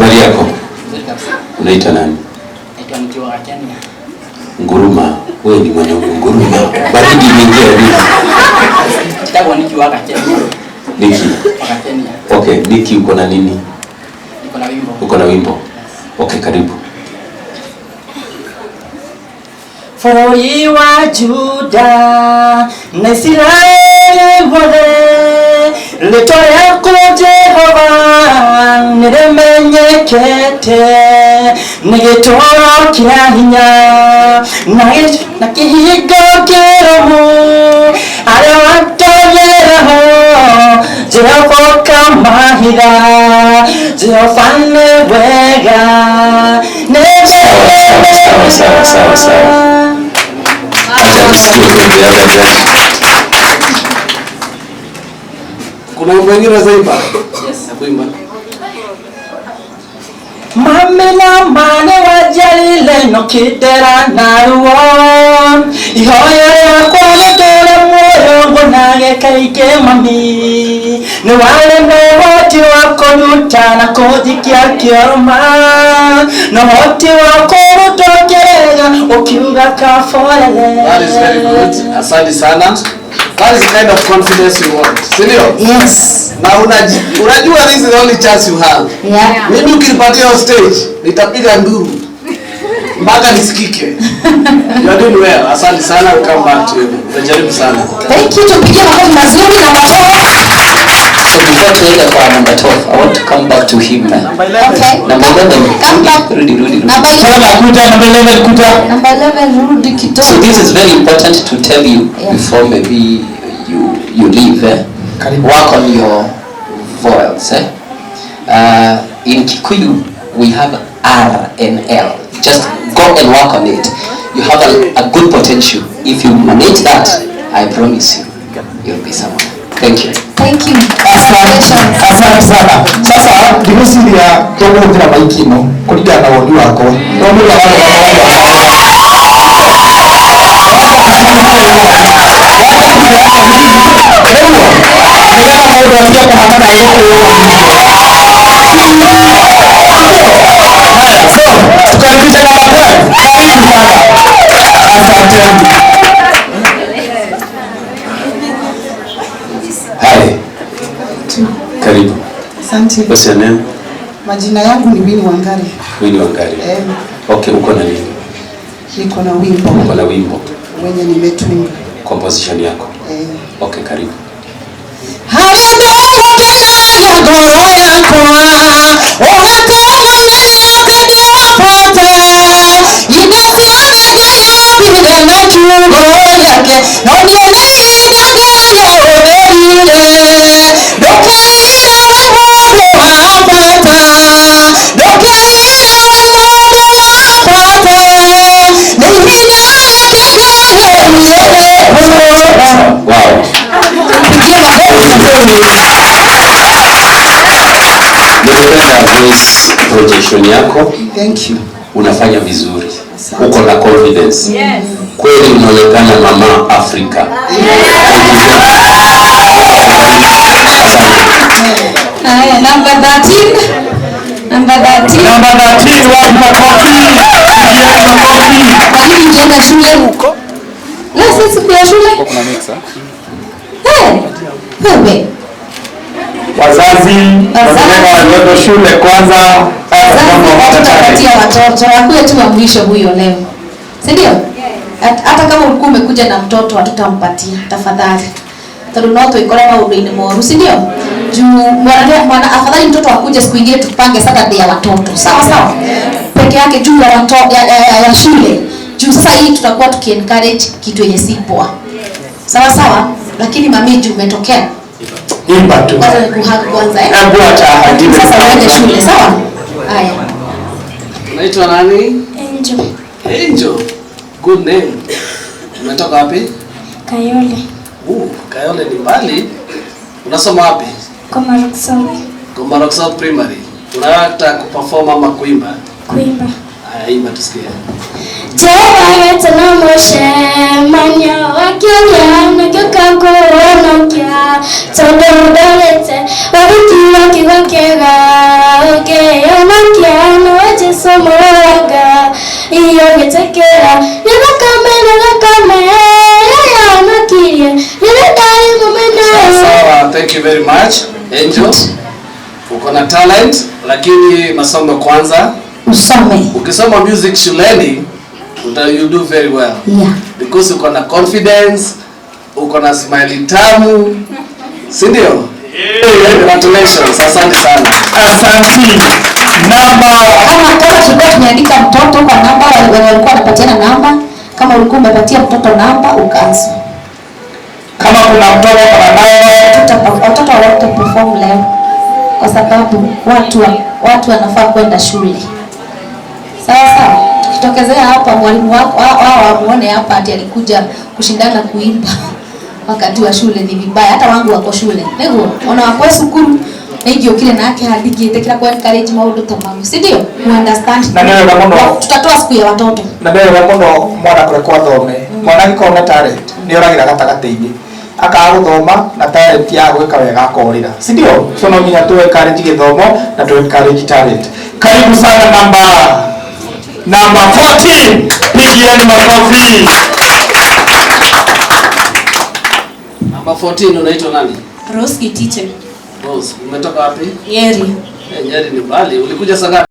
Habari yako? Unaitwa nani? Naitwa Nikiwa Kenya. Nguruma. Wewe ni mwenye nguruma. Baridi imeingia hivi. Kitabu Nikiwa Kenya. Niki. Kenya. Okay, Niki uko na nini? Niko na wimbo. Uko na wimbo? Okay, karibu. Farao wa Juda na Israeli wote litoya kwa Jehova niremenyekete nigitoro kila hinya na kihigo kiromu ale watonyeraho Jehova kamahira Jehova ne wega Sawa. Kuna mwingine zaimba? Yes, nakuimba. Mamela mane wajalile no kidera naruo ihoya yakwa nitore moyo mbonage kaige mami ni wale mohoti wako nuta na kuthikia kioroma no hoti wako nutokerega ukiuga kaforele. That is very good. Asante sana. That is the kind of confidence you want. Sindio? Yes. Na unajua this is the only chance you have. Yeah. Mimi ukinipatia stage, nitapiga nduru mpaka nisikike. You are doing well. Asante sana, we'll come back to you. Utajaribu sana. Thank you. Tupigie makofi mazuri na makofi. So before tuende kwa number 12, I want to come back to him. Number 11. Okay. Number 11. Come back. Rudi. Number 11 kuta. Number 11 rudi kidogo. So this is very important to tell you before maybe you leave. Work on your vowels. In Kikuyu we have R and L. Just go and work on it. You have a good potential. If you manage that, I promise you'll be someone. Thank you. Thank you. Asante sana. Sasa ndigusiria tumuthira maikino kuringana na woni wako. No muda tukaribisha kama kwa. Asante. Hai. Karibu. Asante. What's your name? Majina yangu ni Winnie Wangari. Winnie Wangari. Okay, uko na nini? Niko na wimbo. Uko na wimbo. Wenye nimetunga. Composition yako. Okay, karibu. Wow. Voice projection yako. Thank you. Unafanya vizuri. Uko na confidence. Yes. Kweli unaonekana mama Afrika. Haya, number 13. Number 13 wa makofi. Mwalimu nilienda shule huko. Na sisi kwa shule. Kuna mixa. Wewe. Wazazi wanaenda shule kwanza. Tutapatia watoto wakuwe tu wa mwisho huyo leo. Si ndio? Hata kama ulikuwa umekuja na mtoto hatutampatia tafadhali. Tadunauto ikole maudini moru, si ndio? Juu mwana afadhali mtoto akuje siku nyingine tupange Saturday ya watoto. Sawa? Peke yake juu ya watoto ya shule. Juu sasa hii tutakuwa tuki-encourage kitu yenye si poa. Sawa? Lakini mamiji umetokea. Imba tu. Kwanza ni kuhag kwanza Hebu acha hadithi. Sasa uende shule, sawa? Haya. Unaitwa nani? Angel. Angel. Good name. Umetoka wapi? Kayole. Kayole ni mbali. Unasoma wapi? Komarokso Primary. Unataka kuperform ama kuimba? Kuimba. Haya, imba tusikie. Jehovah tena Moshe manya wakilia nakeka kuonokia todo dolete wakiwa kiwakega okay yonakia masomo wega iyo getekera nilakame ya nakirie nilidai mumena. Sawa, thank you very much. Angel, uko na talent lakini masomo kwanza Usome. Ukisoma music shuleni you do very well. Yeah. Because uko na confidence, uko na smile tamu. Si ndio? Congratulations. Asante sana. Asante. Namba Kama tulikuwa tumeandika mtoto kwa namba, walikuwa wanapatiana namba. Kama ulikuwa umepatia mtoto namba ukaanza. kama kuna mtoto kwa Watoto wote perform leo kwa sababu watu wanafaa kwenda shule. Sawa. Tukitokezea hapa mwalimu wako wamuone hapa ati alikuja kushindana kuimba wakati wa shule ni vibaya. Hata wangu wako shule. Nego ona wako cukuru ndio kile nake hadigite kila kwa encourage maundu tamamu. Si ndio? You understand? Na ndio kama tutatoa siku ya watoto. Na ndio kama mwana kule kwa thome. Mwana giko na talent. Ndio ragira gatagati-ini. Akaguthoma na talent ya gwika wega akorira. Si ndio? So no nginya tuwe encourage githomo na tuwe encourage talent. Karibu sana namba 14. Pigieni makofi. Namba 14 unaitwa nani? Rose Kitiche. Rose, umetoka wapi? Nyeri. Nyeri ni mbali. Ulikuja saa ngapi?